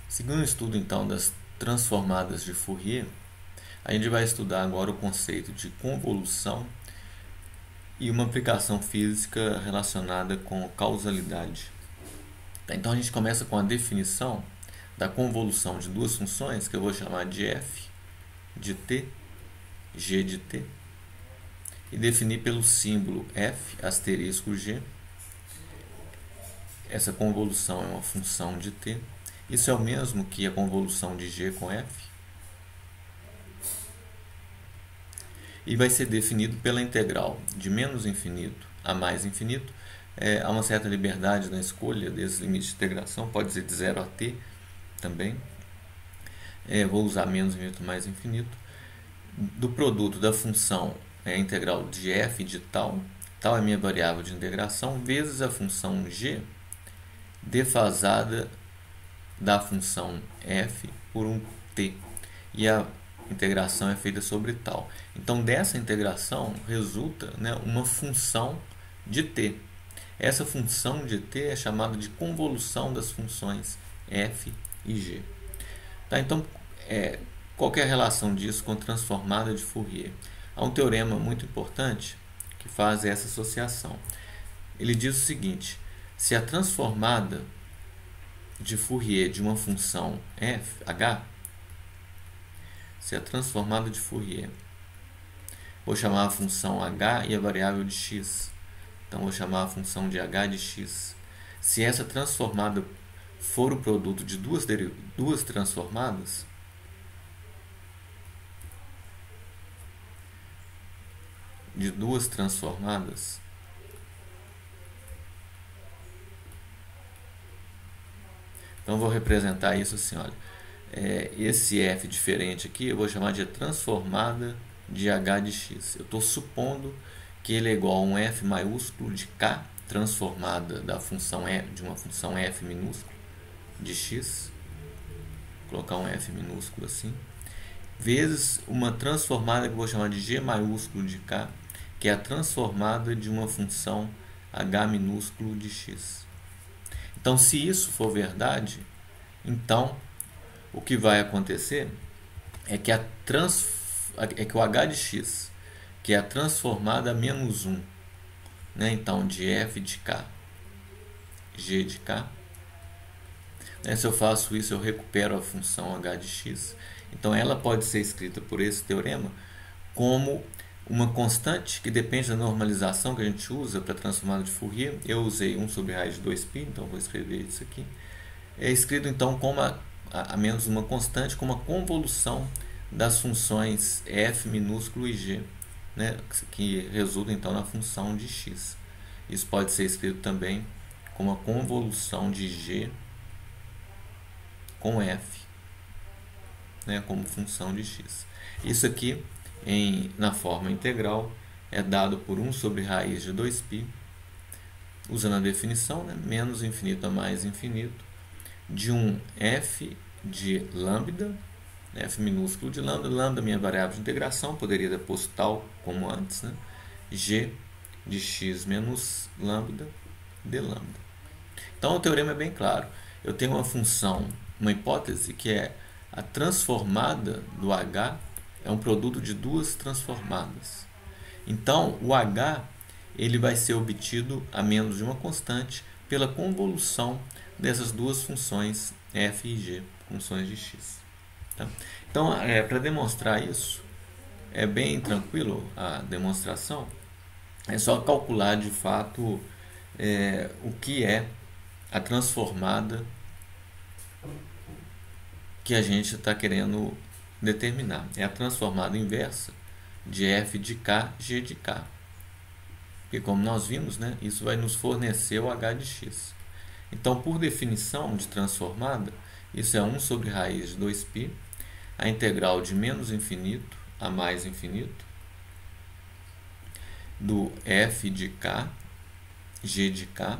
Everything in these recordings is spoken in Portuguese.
Segundo o estudo então das transformadas de Fourier, a gente vai estudar agora o conceito de convolução e uma aplicação física relacionada com causalidade. Então a gente começa com a definição da convolução de duas funções, que eu vou chamar de f de t, g de t, e definir pelo símbolo f asterisco g. Essa convolução é uma função de t. Isso é o mesmo que a convolução de g com f. E vai ser definido pela integral de menos infinito a mais infinito. Há uma certa liberdade na escolha desse limite de integração, pode ser de 0 a t também. Vou usar menos infinito mais infinito. Do produto da função integral de f de tal, tal é minha variável de integração, vezes a função g defasada da função f por um t. E a integração é feita sobre tal. Então, dessa integração resulta, uma função de t. Essa função de t é chamada de convolução das funções f e g. Tá? Então, qual é a relação disso com a transformada de Fourier? Há um teorema muito importante que faz essa associação. Ele diz o seguinte: se a transformada de Fourier de uma função f, h, se a transformada de Fourier, vou chamar a função h e a variável de x, então vou chamar a função de h de x. Se essa transformada for o produto de duas transformadas, então vou representar isso assim, olha. Esse f diferente aqui eu vou chamar de transformada de h de x. Eu estou supondo que ele é igual a um f maiúsculo de k transformada da função f, de uma função f minúsculo de x. Vou colocar um f minúsculo assim, vezes uma transformada que eu vou chamar de g maiúsculo de k, que é a transformada de uma função h minúsculo de x. Então, se isso for verdade, então o que vai acontecer é que o h de x, que é a transformada menos 1, então de f de k, g de k, se eu faço isso, eu recupero a função h de x. Então, ela pode ser escrita por esse teorema como uma constante que depende da normalização que a gente usa para a transformada de Fourier. Eu usei 1 sobre raiz de 2π, então vou escrever isso aqui. É escrito então como a menos uma constante, como a convolução das funções f minúsculo e g, que resulta então na função de x. Isso pode ser escrito também como a convolução de g com f, como função de x. Isso aqui, na forma integral, é dado por 1 sobre raiz de 2π, usando a definição, menos infinito a mais infinito, de um f de lambda, f minúsculo de lambda, lambda minha variável de integração, poderia ter posto tal como antes, g de x menos lambda de lambda. Então o teorema é bem claro. Eu tenho uma função, uma hipótese que é a transformada do h é um produto de duas transformadas. Então o h ele vai ser obtido a menos de uma constante pela convolução dessas duas funções f e g, funções de x. Tá? Então, para demonstrar isso, é bem tranquilo a demonstração. É só calcular de fato o que é a transformada que a gente está querendo determinar. É a transformada inversa de f de k, g de k. E como nós vimos, isso vai nos fornecer o h de x. Então, por definição de transformada, isso é 1 sobre raiz de 2π, a integral de menos infinito a mais infinito, do f de k, g de k,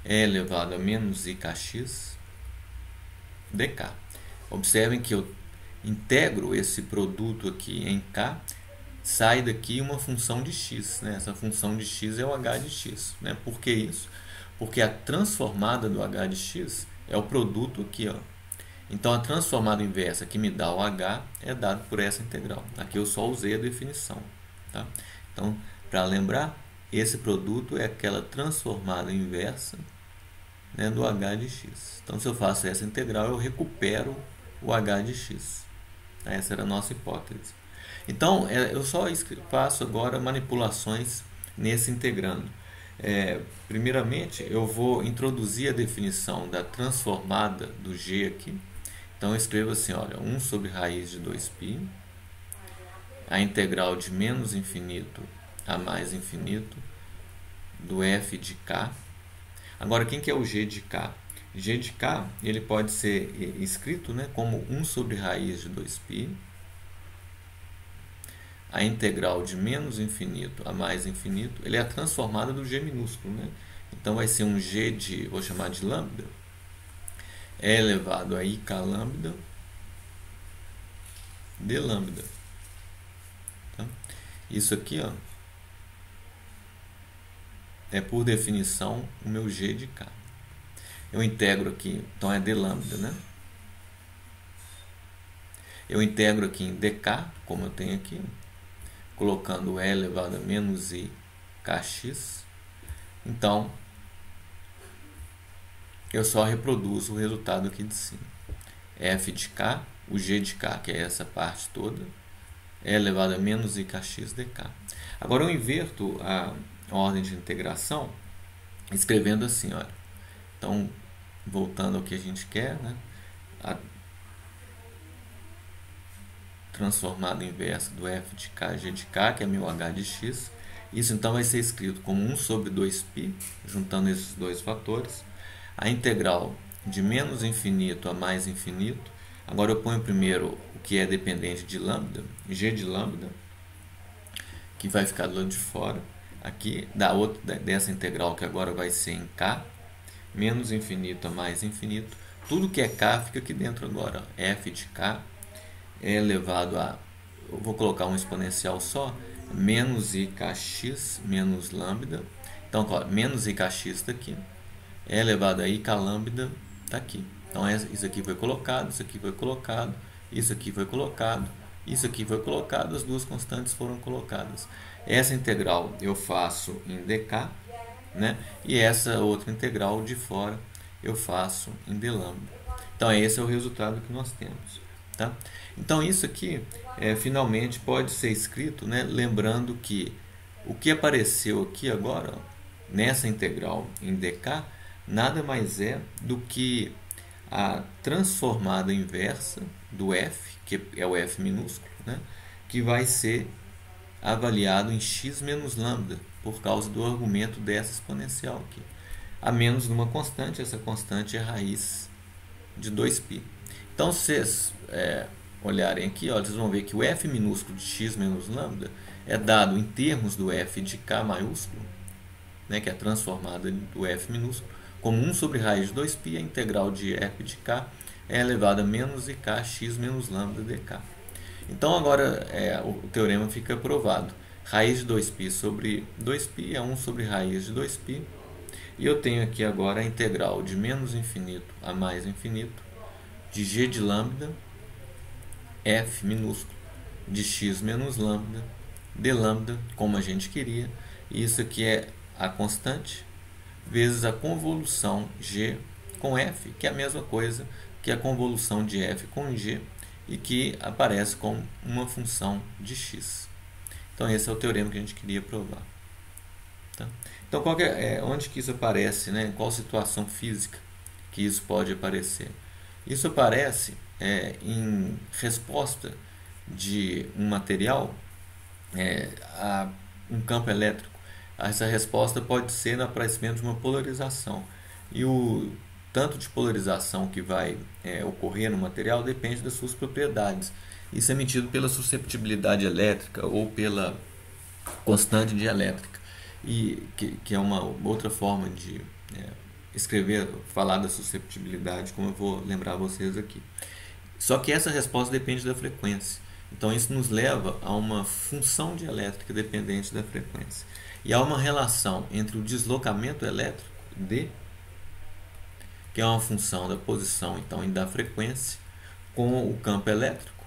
é elevado a menos ikx, dk. Observem que eu integro esse produto aqui em k, sai daqui uma função de x. Essa função de x é o h de x. Por que isso? Porque a transformada do h de x é o produto aqui, ó. Então a transformada inversa que me dá o H é dado por essa integral. Aqui eu só usei a definição, tá? Então, para lembrar, esse produto é aquela transformada inversa, né, do H de x. Então, se eu faço essa integral, eu recupero o H de x. Essa era a nossa hipótese. Então, eu só faço agora manipulações nesse integrando. Primeiramente, eu vou introduzir a definição da transformada do g aqui. Então, eu escrevo assim, olha, 1 sobre raiz de 2π, a integral de menos infinito a mais infinito do f de k. Agora, quem que é o g de k? G de k, ele pode ser escrito, né, como 1 sobre raiz de 2π, a integral de menos infinito a mais infinito, ele é a transformada do g minúsculo, né? Então, vai ser um g de, vou chamar de lambda, é elevado a ik lambda d lambda. Tá? Isso aqui, ó, é por definição o meu g de k. Eu integro aqui, então é d lambda, né? Eu integro aqui em dk, como eu tenho aqui, colocando e elevado a menos i kx. Então, eu só reproduzo o resultado aqui de cima. F de k, o g de k, que é essa parte toda, é elevado a menos i kx dk. Agora eu inverto a ordem de integração, escrevendo assim, olha. Então, voltando ao que a gente quer, né? A transformada inversa do f de k, g de k, que é meu h de x. Isso então vai ser escrito como 1 sobre 2π, juntando esses dois fatores. A integral de menos infinito a mais infinito. Agora eu ponho primeiro o que é dependente de lambda, g de lambda, que vai ficar do lado de fora. Aqui, dessa integral que agora vai ser em k, menos infinito a mais infinito. Tudo que é k fica aqui dentro agora. F de k é elevado a, eu vou colocar um exponencial só, menos i kx menos lambda. Então, menos i kx está aqui, é elevado a ik lambda está aqui. Então, isso aqui foi colocado, isso aqui foi colocado, isso aqui foi colocado, isso aqui foi colocado, as duas constantes foram colocadas. Essa integral eu faço em dk, né? E essa outra integral de fora eu faço em d lambda. Então, esse é o resultado que nós temos. Tá? Então, isso aqui finalmente pode ser escrito, né, lembrando que o que apareceu aqui agora, ó, nessa integral em dk, nada mais é do que a transformada inversa do f, que é o f minúsculo, né, que vai ser avaliado em x menos lambda, por causa do argumento dessa exponencial aqui. A menos numa constante, essa constante é a raiz de 2π. Então, se vocês olharem aqui, ó, vocês vão ver que o f minúsculo de x menos lambda é dado em termos do f de k maiúsculo, né, que é a transformada do f minúsculo, como 1 sobre raiz de 2π, a integral de f de k é elevada a menos ik x menos lambda dk. Então, agora o teorema fica provado. Raiz de 2π sobre 2π é 1 sobre raiz de 2π. E eu tenho aqui agora a integral de menos infinito a mais infinito de g de lambda, f minúsculo, de x menos lambda, d lambda, como a gente queria. E isso aqui é a constante, vezes a convolução g com f, que é a mesma coisa que a convolução de f com g, e que aparece como uma função de x. Então, esse é o teorema que a gente queria provar. Tá? Então, onde que isso aparece, né? Em qual situação física que isso pode aparecer? Isso aparece em resposta de um material a um campo elétrico. Essa resposta pode ser no aparecimento de uma polarização. E o tanto de polarização que vai ocorrer no material depende das suas propriedades. Isso é medido pela susceptibilidade elétrica ou pela constante dielétrica, e que é uma outra forma de falar da susceptibilidade, como eu vou lembrar vocês aqui. Só que essa resposta depende da frequência. Então, isso nos leva a uma função dielétrica dependente da frequência. E há uma relação entre o deslocamento elétrico, D, que é uma função da posição então, e da frequência, com o campo elétrico,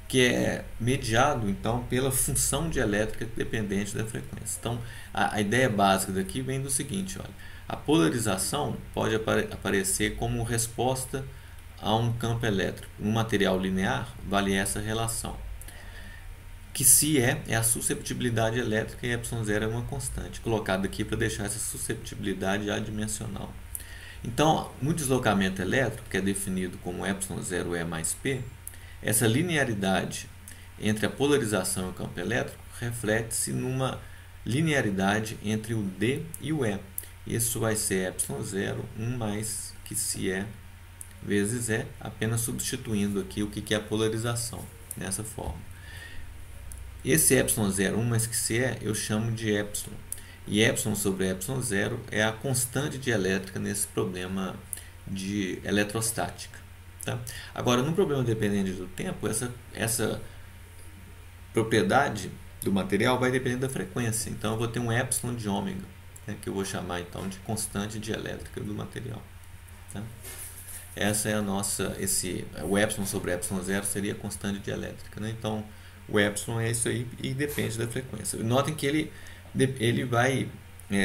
que é mediado então pela função dielétrica dependente da frequência. Então, a ideia básica daqui vem do seguinte, olha, a polarização pode aparecer como resposta a um campo elétrico. No material linear, vale essa relação, que se é a susceptibilidade elétrica e ε0 é uma constante, colocada aqui para deixar essa susceptibilidade adimensional. Então, no deslocamento elétrico, que é definido como ε0E mais P, essa linearidade entre a polarização e o campo elétrico reflete-se numa linearidade entre o D e o E. Isso vai ser ε0, 1 mais que se é vezes E, apenas substituindo aqui o que é a polarização, nessa forma. Esse ε0, 1 mais que se é, eu chamo de epsilon. E epsilon sobre ε0 é a constante dielétrica nesse problema de eletrostática. Tá? Agora, no problema dependente do tempo, essa propriedade do material vai depender da frequência. Então, eu vou ter um epsilon de ômega, né, que eu vou chamar então de constante dielétrica do material. Tá? Essa é a nossa, o epsilon sobre ε0 seria a constante dielétrica. Né? Então, o epsilon é isso aí e depende da frequência. Notem que ele vai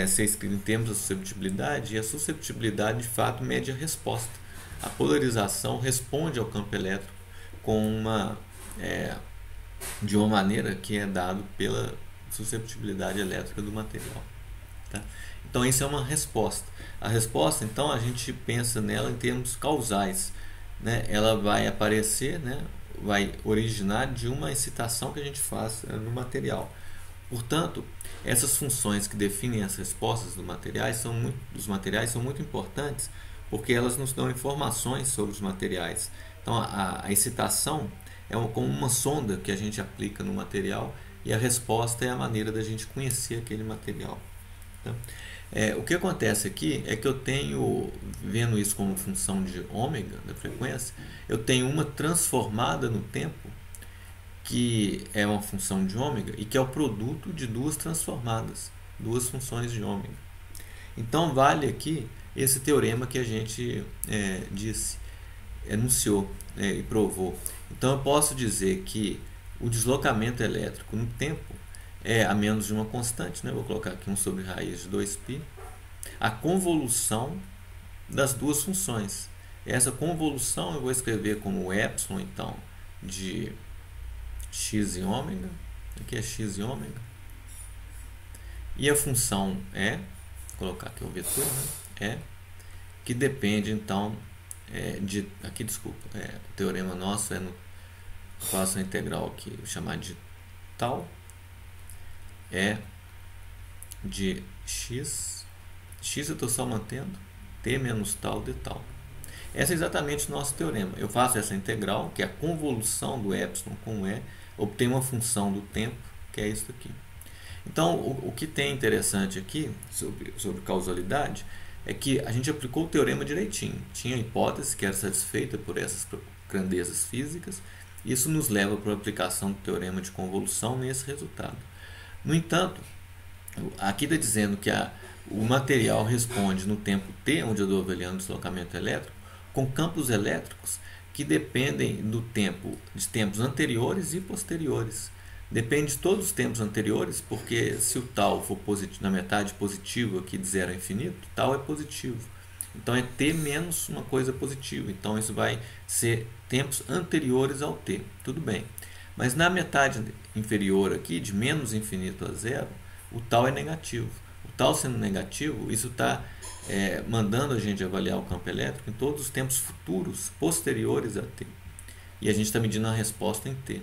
ser escrito em termos da susceptibilidade, e a susceptibilidade de fato mede a resposta. A polarização responde ao campo elétrico de uma maneira que é dado pela susceptibilidade elétrica do material. Tá? Então, isso é uma resposta. A resposta, então, a gente pensa nela em termos causais. Né? Ela vai aparecer, né? Vai originar de uma excitação que a gente faz no material. Portanto, essas funções que definem as respostas dos materiais são muito importantes, porque elas nos dão informações sobre os materiais. Então, a excitação é como uma sonda que a gente aplica no material, e a resposta é a maneira da gente conhecer aquele material. Tá? O que acontece aqui é que eu tenho, vendo isso como função de ômega, da frequência, eu tenho uma transformada no tempo, que é uma função de ômega, e que é o produto de duas transformadas, duas funções de ômega. Então, vale aqui esse teorema que a gente enunciou e provou. Então, eu posso dizer que o deslocamento elétrico no tempo é a menos de uma constante, né? Vou colocar aqui 1 sobre raiz de 2π, a convolução das duas funções. Essa convolução eu vou escrever como epsilon, então, de x e ômega, aqui é x e ômega, e a função vou colocar aqui o vetor, né? Que depende, então, o teorema nosso faço a integral aqui, vou chamar de tal, de x eu estou só mantendo, t menos tal de tal. Esse é exatamente o nosso teorema. Eu faço essa integral, que é a convolução do epsilon com E, obtenho uma função do tempo, que é isso aqui. Então, o que tem interessante aqui, sobre causalidade, é que a gente aplicou o teorema direitinho. Tinha a hipótese que era satisfeita por essas grandezas físicas, e isso nos leva para a aplicação do teorema de convolução nesse resultado. No entanto, aqui está dizendo que o material responde no tempo t, onde eu estou avaliando o deslocamento elétrico, com campos elétricos que dependem de tempos anteriores e posteriores. Depende de todos os tempos anteriores, porque se o tal for positivo, na metade positivo aqui de 0 a infinito, tal é positivo. Então é t menos uma coisa positiva. Então isso vai ser tempos anteriores ao t. Tudo bem. Mas na metade inferior aqui, de menos infinito a 0, o tal é negativo. O tal sendo negativo, isso está mandando a gente avaliar o campo elétrico em todos os tempos futuros, posteriores a t. E a gente está medindo a resposta em t.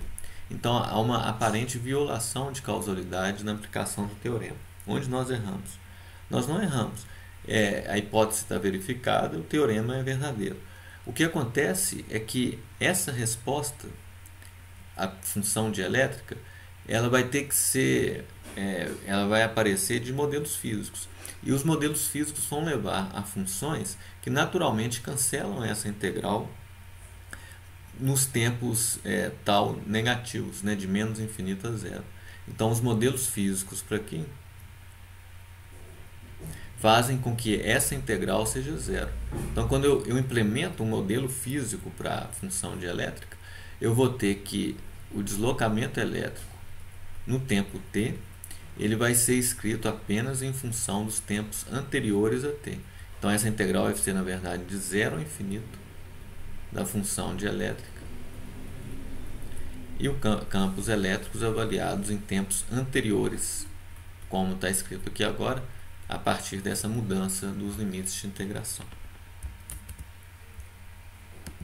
Então há uma aparente violação de causalidade na aplicação do teorema. Onde nós erramos? Nós não erramos. A hipótese está verificada, o teorema é verdadeiro. O que acontece é que essa resposta, a função dielétrica, ela vai ter que ser, ela vai aparecer de modelos físicos. E os modelos físicos vão levar a funções que naturalmente cancelam essa integral nos tempos tal negativos, né, de menos infinito a 0. Então, os modelos físicos para aqui fazem com que essa integral seja zero. Então, quando eu implemento um modelo físico para a função de elétrica, eu vou ter que o deslocamento elétrico no tempo t, ele vai ser escrito apenas em função dos tempos anteriores a t. Então, essa integral vai ser, na verdade, de 0 ao infinito da função de elétrica. E os campos elétricos avaliados em tempos anteriores, como está escrito aqui agora, a partir dessa mudança dos limites de integração.